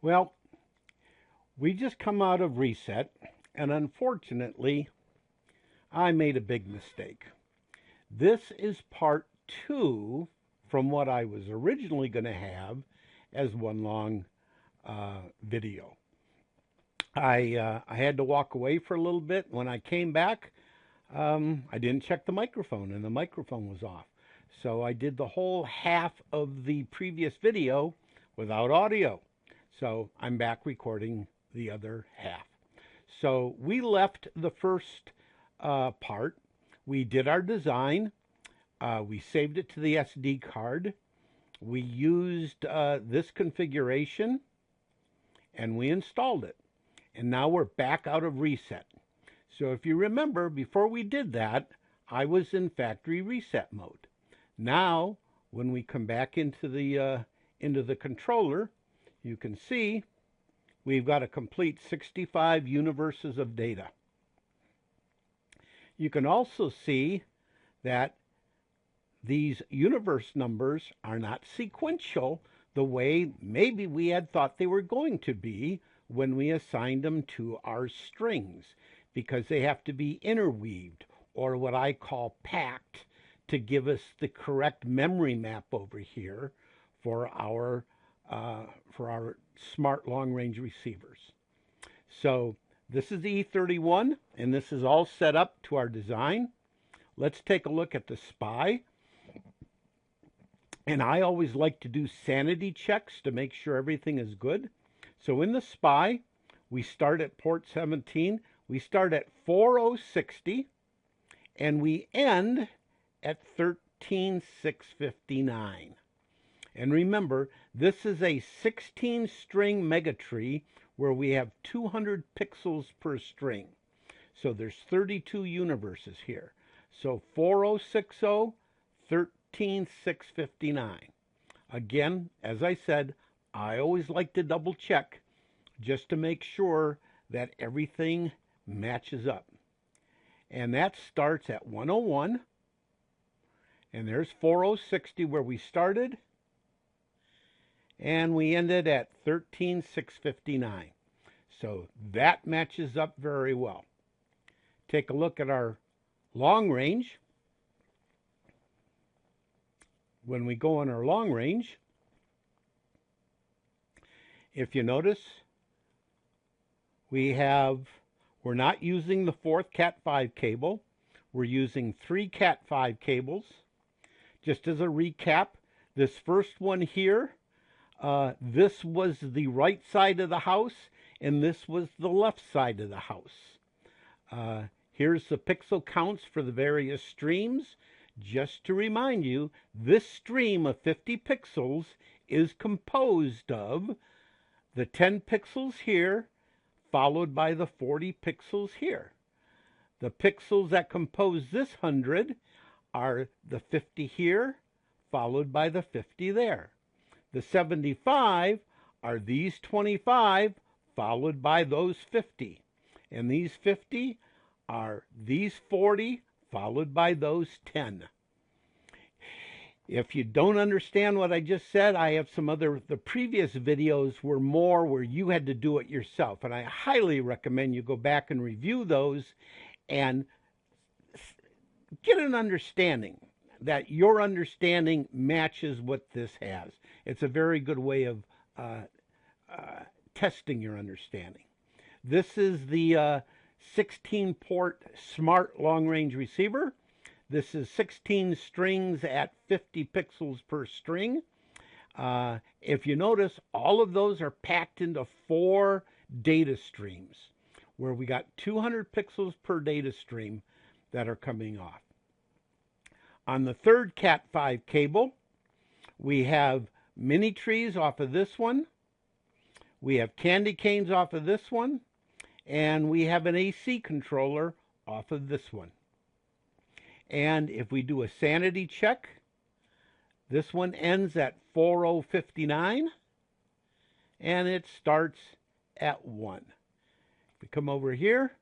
Well, we just come out of reset, and unfortunately, I made a big mistake. This is part 2 from what I was originally going to have as one long video. I had to walk away for a little bit. When I came back, I didn't check the microphone, and the microphone was off. So I did the whole half of the previous video without audio. So I'm back recording the other half. So we left the first part. We did our design. We saved it to the SD card. We used this configuration, and we installed it. And now we're back out of reset. So if you remember, before we did that, I was in factory reset mode. Now, when we come back into the controller, you can see we've got a complete 65 universes of data. You can also see that these universe numbers are not sequential the way maybe we had thought they were going to be when we assigned them to our strings, because they have to be interweaved, or what I call packed, to give us the correct memory map over here for our smart long-range receivers. So this is the E31, and this is all set up to our design. Let's take a look at the SPI. And I always like to do sanity checks to make sure everything is good. So in the SPI, we start at port 17. We start at 4060, and we end at 13659. And remember, this is a 16-string megatree where we have 200 pixels per string. So there's 32 universes here. So 4060, 13659. Again, as I said, I always like to double check just to make sure that everything matches up. And that starts at 101. And there's 4060 where we started. And we ended at 13659. So that matches up very well. Take a look at our long range. When we go on our long range, if you notice, we're not using the 4th Cat5 cable. We're using 3 Cat5 cables. Just as a recap, this first one here, this was the right side of the house, and this was the left side of the house. Here's the pixel counts for the various streams. Just to remind you, this stream of 50 pixels is composed of the 10 pixels here, followed by the 40 pixels here. The pixels that compose this 100 are the 50 here, followed by the 50 there. The 75 are these 25, followed by those 50. And these 50 are these 40, followed by those 10. If you don't understand what I just said, I have the previous videos were more where you had to do it yourself. And I highly recommend you go back and review those and get an understanding that your understanding matches what this has. It's a very good way of testing your understanding. This is the 16-port smart long-range receiver. This is 16 strings at 50 pixels per string. If you notice, all of those are packed into 4 data streams, where we got 200 pixels per data stream that are coming off. On the 3rd Cat5 cable, we have mini trees off of this one. We have candy canes off of this one. And we have an AC controller off of this one. And if we do a sanity check, this one ends at 4059, and it starts at 1. If we come over here,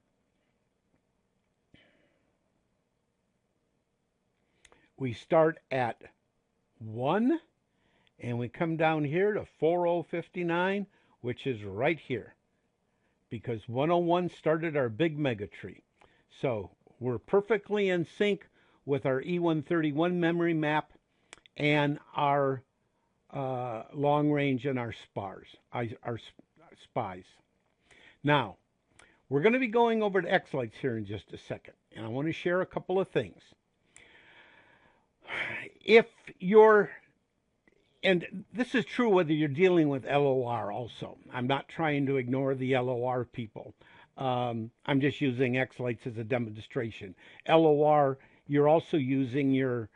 we start at 1, and we come down here to 4059. which is right here, because 101 started our big mega tree. So we're perfectly in sync with our E131 memory map and our long range and our spies. Now, we're going to be going over to Xlights here in just a second, and I want to share a couple of things. If you're, and this is true whether you're dealing with LOR also. I'm not trying to ignore the LOR people. I'm just using Xlights as a demonstration. LOR, you're also using your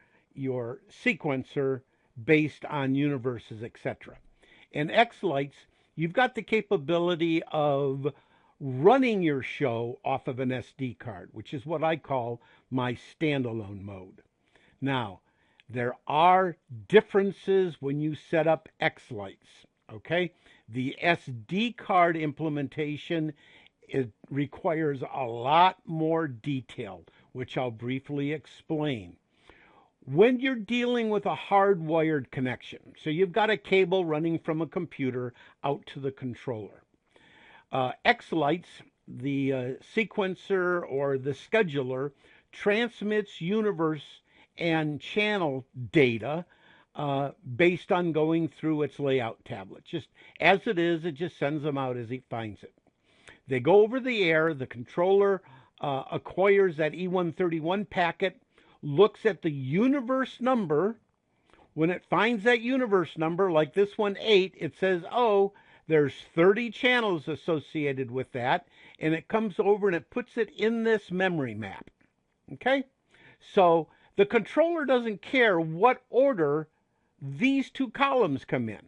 sequencer based on universes, etc. In Xlights, you've got the capability of running your show off of an SD card, which is what I call my standalone mode. Now, there are differences when you set up Xlights, okay? The SD card implementation, it requires a lot more detail, which I'll briefly explain. When you're dealing with a hardwired connection, so you've got a cable running from a computer out to the controller. Xlights, the sequencer or the scheduler, transmits universe and channel data based on going through its layout tablet. Just as it is, it just sends them out as it finds it. They go over the air, the controller acquires that E131 packet, looks at the universe number. When it finds that universe number, like this one, 8, it says, oh, there's 30 channels associated with that, and it comes over and it puts it in this memory map. Okay? So the controller doesn't care what order these two columns come in.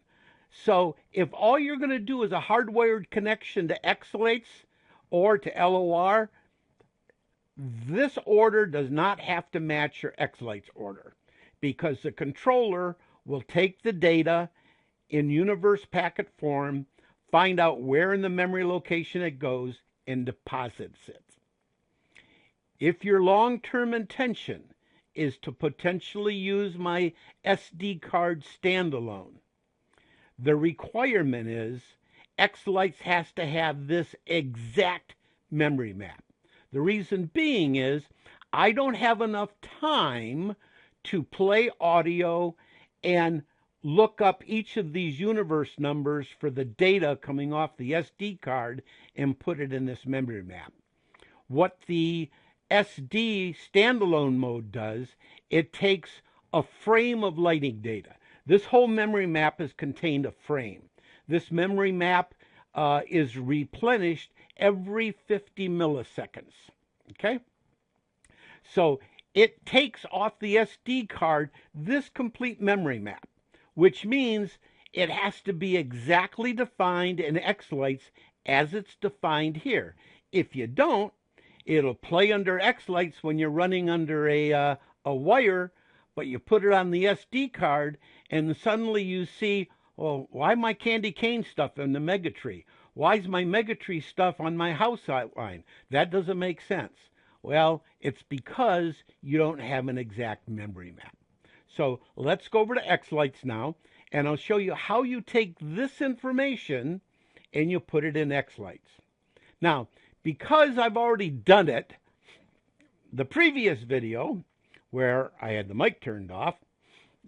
So if all you're going to do is a hardwired connection to Xlights or to LOR, this order does not have to match your Xlights order, because the controller will take the data in universe packet form, find out where in the memory location it goes, and deposits it. If your long-term intention is to potentially use my SD card standalone, the requirement is Xlights has to have this exact memory map. The reason being is I don't have enough time to play audio and look up each of these universe numbers for the data coming off the SD card and put it in this memory map. What the SD standalone mode does, it takes a frame of lighting data. This whole memory map is contained a frame. This memory map is replenished every 50 milliseconds. Okay? So it takes off the SD card this complete memory map, which means it has to be exactly defined in Xlights as it's defined here. If you don't, it'll play under Xlights when you're running under a wire, but you put it on the SD card, and suddenly you see, well, why my candy cane stuff in the Megatree? Why is my Megatree stuff on my house outline? That doesn't make sense. Well, it's because you don't have an exact memory map. So let's go over to Xlights now, and I'll show you how you take this information and you put it in Xlights. Now, because I've already done it, the previous video where I had the mic turned off,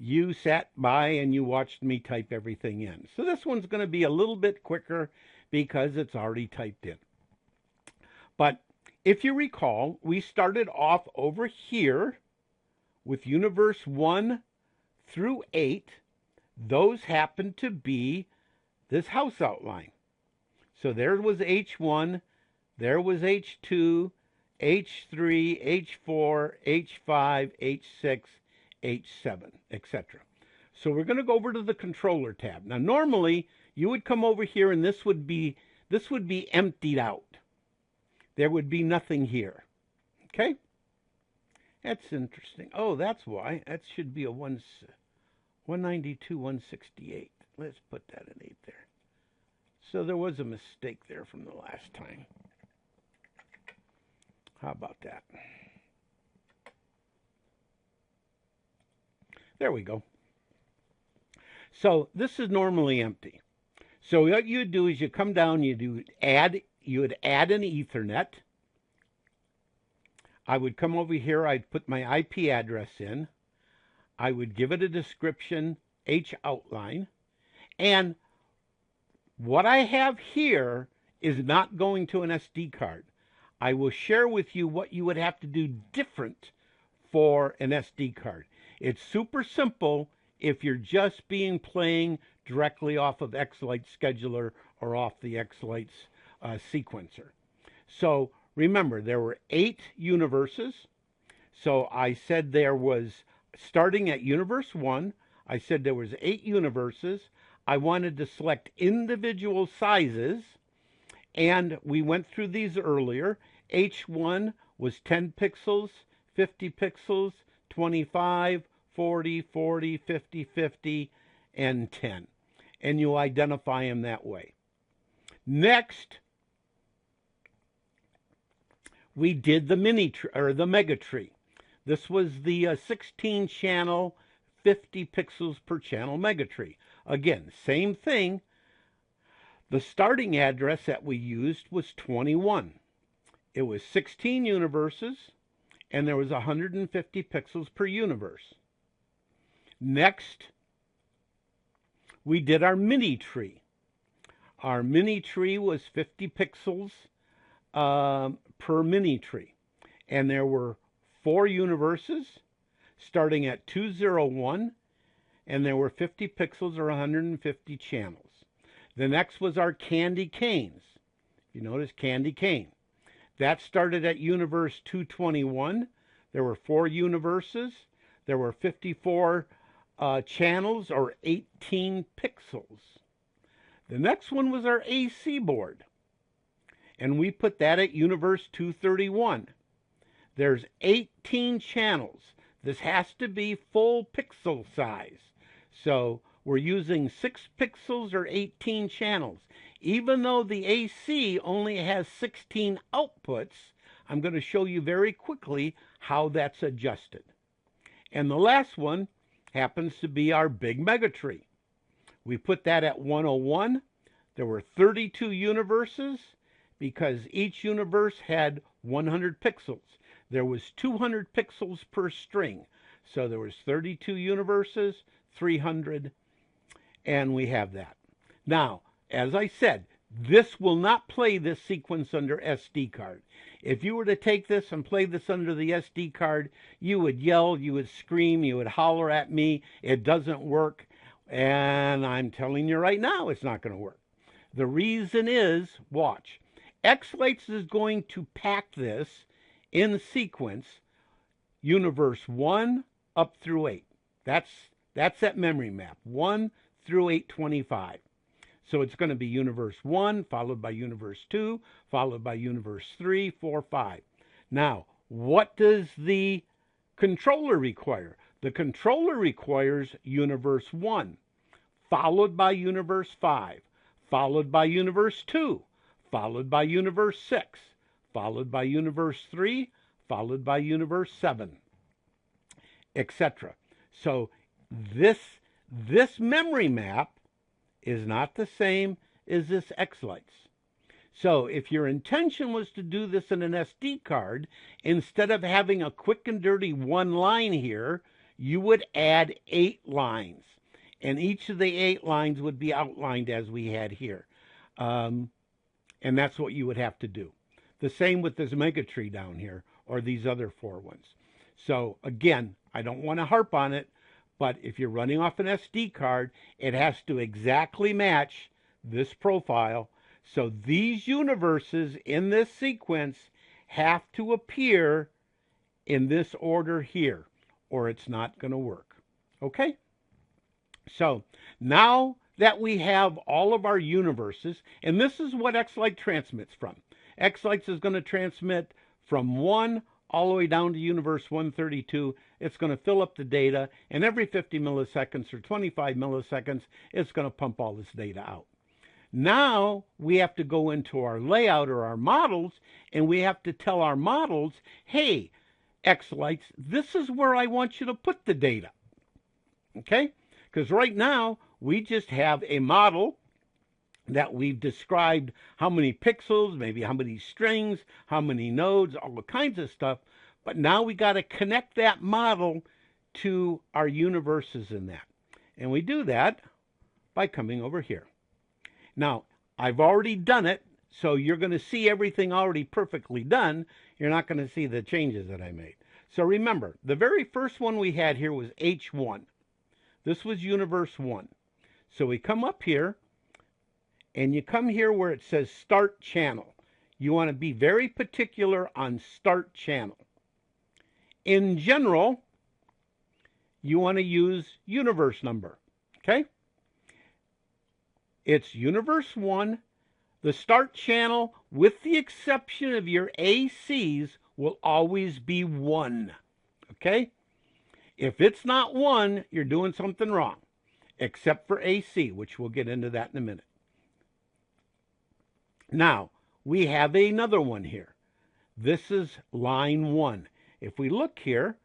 you sat by and you watched me type everything in. So this one's going to be a little bit quicker because it's already typed in. But if you recall, we started off over here with universe 1 through 8. Those happen to be this house outline. So there was H1, there was H2, H3, H4, H5, H6, H7, etc. So we're going to go over to the controller tab. Now normally you would come over here and this would be emptied out. There would be nothing here. Okay? That's interesting. Oh, that's why. That should be a 192, 168. Let's put that in 8 there. So there was a mistake there from the last time. How about that? There we go. So this is normally empty. So what you do is you come down, you would add an Ethernet. I would come over here, I'd put my IP address in. I would give it a description, H outline. And what I have here is not going to an SD card. I will share with you what you would have to do different for an SD card. It's super simple if you're just playing directly off of Xlights Scheduler or off the Xlights sequencer. So remember, there were 8 universes. So I said there was, starting at universe 1, I said there was 8 universes. I wanted to select individual sizes, and we went through these earlier. H1 was 10 pixels, 50 pixels, 25, 40, 40, 50, 50, and 10. And you identify them that way. Next, we did the the mega tree. This was the 16 channel, 50 pixels per channel mega tree. Again, same thing. The starting address that we used was 21. It was 16 universes, and there was 150 pixels per universe. Next, we did our mini tree. Our mini tree was 50 pixels per mini tree. And there were 4 universes starting at 201, and there were 50 pixels or 150 channels. The next was our candy canes. You notice candy cane. That started at universe 221. There were 4 universes. There were 54 channels or 18 pixels. The next one was our AC board. And we put that at universe 231. There's 18 channels. This has to be full pixel size. So we're using 6 pixels or 18 channels. Even though the AC only has 16 outputs, I'm going to show you very quickly how that's adjusted. And the last one happens to be our big mega tree. We put that at 101. There were 32 universes because each universe had 100 pixels. There was 200 pixels per string. So there was 32 universes, 300, and we have that. Now, as I said, this will not play this sequence under SD card. If you were to take this and play this under the SD card, you would yell, you would scream, you would holler at me, it doesn't work, and I'm telling you right now, it's not going to work. The reason is, watch, Xlights is going to pack this in sequence, universe 1 up through 8. That's that memory map, 1 through 825. So it's going to be universe 1, followed by universe 2, followed by universe 3, 4, 5. Now, what does the controller require? The controller requires universe 1, followed by universe 5, followed by universe 2, followed by universe 6, followed by universe 3, followed by universe 7, etc. So this memory map is not the same as this Xlights. So if your intention was to do this in an SD card, instead of having a quick and dirty 1 line here, you would add 8 lines. And each of the 8 lines would be outlined as we had here. And that's what you would have to do. The same with this mega tree down here, or these other 4 ones. So again, I don't want to harp on it, but if you're running off an SD card, it has to exactly match this profile. So these universes in this sequence have to appear in this order here, or it's not going to work. Okay? So now that we have all of our universes, and this is what Xlights transmits from. Xlights is going to transmit from 1 all the way down to universe 132. It's going to fill up the data, and every 50 milliseconds or 25 milliseconds, it's going to pump all this data out. Now we have to go into our layout or our models, and we have to tell our models, hey, Xlights, this is where I want you to put the data. Okay? Because right now, we just have a model that we've described how many pixels, maybe how many strings, how many nodes, all kinds of stuff. But now we got to connect that model to our universes in that. And we do that by coming over here. Now, I've already done it, so you're going to see everything already perfectly done. You're not going to see the changes that I made. So remember, the very first one we had here was H1. This was universe 1. So we come up here, and you come here where it says Start Channel. You want to be very particular on Start Channel. In general, you want to use universe number, okay? It's universe 1. The start channel, with the exception of your ACs, will always be 1, okay? If it's not 1, you're doing something wrong, except for AC, which we'll get into that in a minute. Now, we have another one here. This is line 1. If we look here,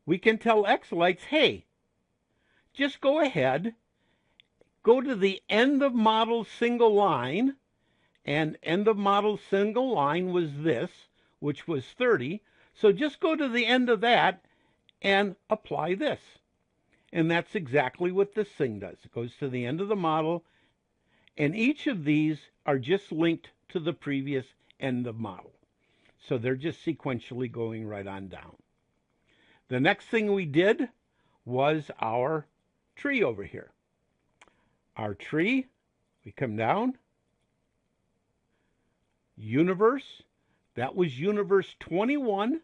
we can tell Xlights, hey, just go ahead, go to the end of model single line, and end of model single line was this, which was 30. So just go to the end of that and apply this. And that's exactly what this thing does. It goes to the end of the model, and each of these are just linked to the previous end of model. So they're just sequentially going right on down. The next thing we did was our tree over here. Our tree, we come down. Universe, that was universe 21,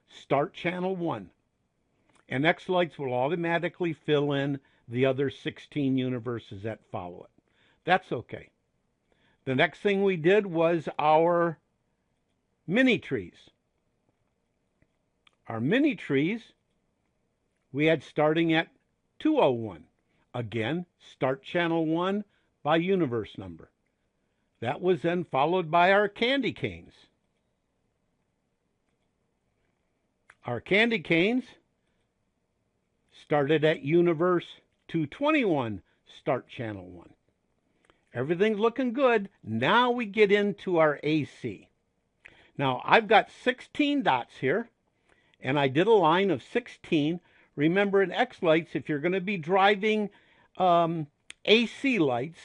start channel 1. And Xlights will automatically fill in the other 16 universes that follow it. That's okay. The next thing we did was our mini trees. Our mini trees, we had starting at 201. Again, start channel 1 by universe number. That was then followed by our candy canes. Our candy canes started at universe 221, start channel 1. Everything's looking good. Now we get into our AC. Now, I've got 16 dots here, and I did a line of 16. Remember, in Xlights, if you're going to be driving AC lights,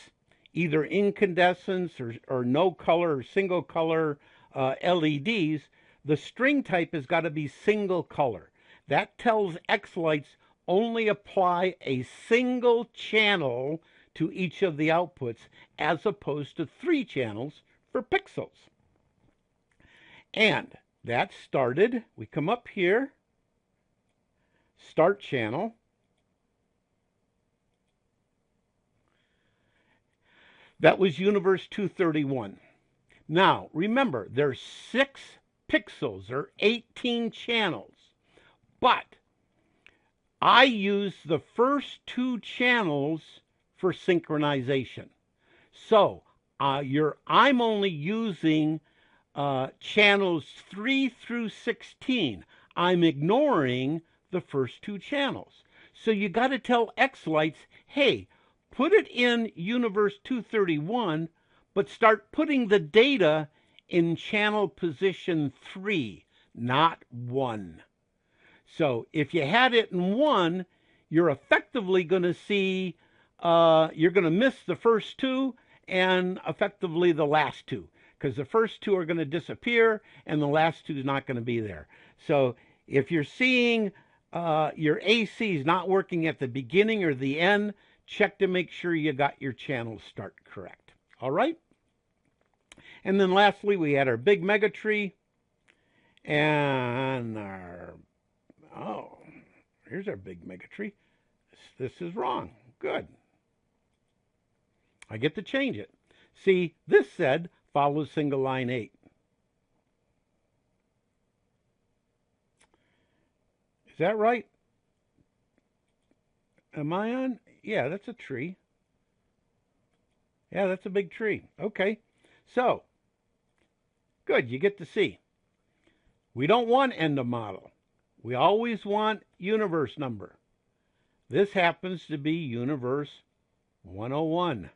either incandescents or no color or single color LEDs, the string type has got to be single color. That tells Xlights only apply a single channel to each of the outputs, as opposed to 3 channels for pixels. And that started, we come up here, start channel. That was universe 231. Now, remember, there's 6 pixels, or 18 channels. But I use the first 2 channels for synchronization. So, I'm only using channels 3 through 16. I'm ignoring the first 2 channels. So you got to tell Xlights, hey, put it in universe 231, but start putting the data in channel position 3, not 1. So if you had it in 1, you're effectively going to see, you're going to miss the first 2 and effectively the last 2, because the first 2 are going to disappear and the last 2 is not going to be there. So if you're seeing your AC is not working at the beginning or the end, check to make sure you got your channel start correct. All right? And then lastly, we had our big mega tree and our, here's our big mega tree. This is wrong. Good. I get to change it. See, this said follows single line 8. Is that right? Am I on? Yeah, that's a tree. Yeah, that's a big tree. Okay. So, good, you get to see. We don't want end of model. We always want universe number. This happens to be universe 101.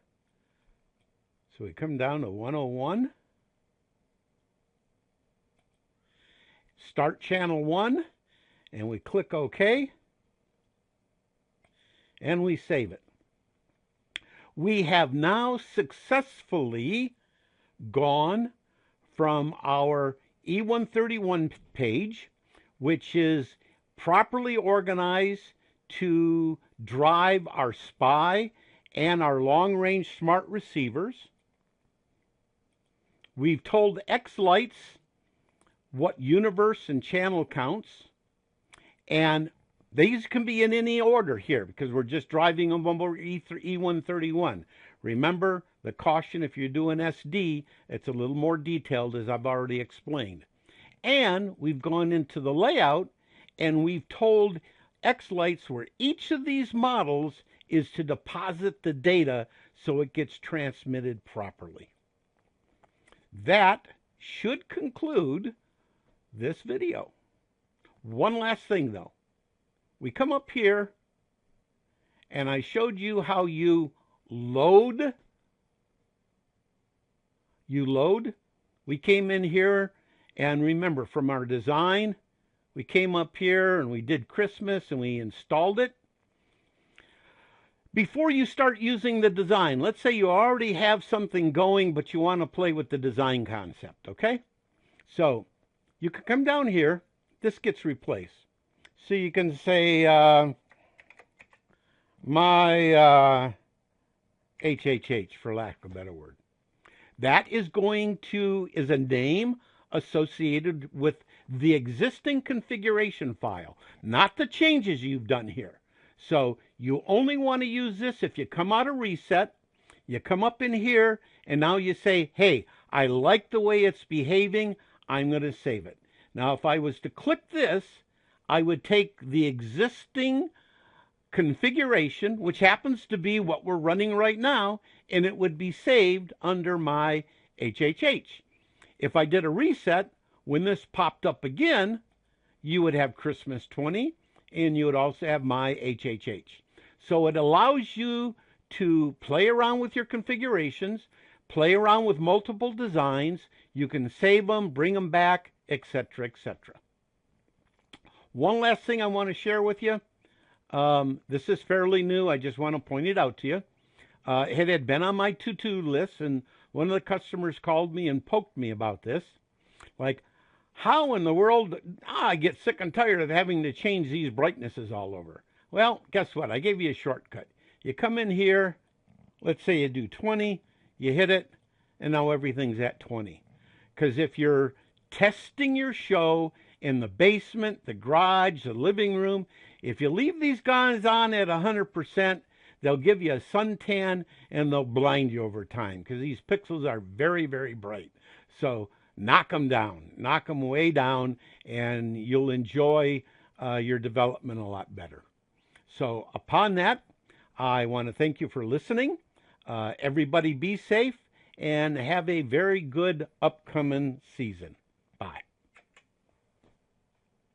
So we come down to 101. Start channel 1, and we click OK, and we save it. We have now successfully gone from our E131 page, which is properly organized to drive our SPY and our long-range smart receivers. We've told Xlights what universe and channel counts, and these can be in any order here because we're just driving them over E131. Remember the caution, if you're doing SD, it's a little more detailed, as I've already explained. And we've gone into the layout, and we've told Xlights where each of these models is to deposit the data so it gets transmitted properly. That should conclude this video. One last thing though. We come up here and I showed you how you load. We came in here, and remember, from our design, we came up here and we did Christmas and we installed it. Before you start using the design, let's say you already have something going, but you want to play with the design concept, okay? So you can come down here. This gets replaced. So you can say my HHH, for lack of a better word. That is a name associated with the existing configuration file, not the changes you've done here. So you only want to use this if you come out of reset, you come up in here, and now you say, hey, I like the way it's behaving, I'm going to save it. Now, if I was to click this, I would take the existing configuration, which happens to be what we're running right now, and it would be saved under my HHH. If I did a reset, when this popped up again, you would have Christmas 20, and you would also have my HHH. So it allows you to play around with your configurations, play around with multiple designs. You can save them, bring them back, etc., etc. One last thing I want to share with you. This is fairly new. I just want to point it out to you. It had been on my to-do list, and one of the customers called me and poked me about this. Like, how in the world, I get sick and tired of having to change these brightnesses all over. Well, guess what? I gave you a shortcut. You come in here, let's say you do 20, you hit it, and now everything's at 20. Because if you're testing your show in the basement, the garage, the living room, if you leave these guys on at 100%, they'll give you a suntan and they'll blind you over time because these pixels are very, very bright. So knock them down, knock them way down, and you'll enjoy your development a lot better. So upon that, I want to thank you for listening. Everybody be safe and have a very good upcoming season.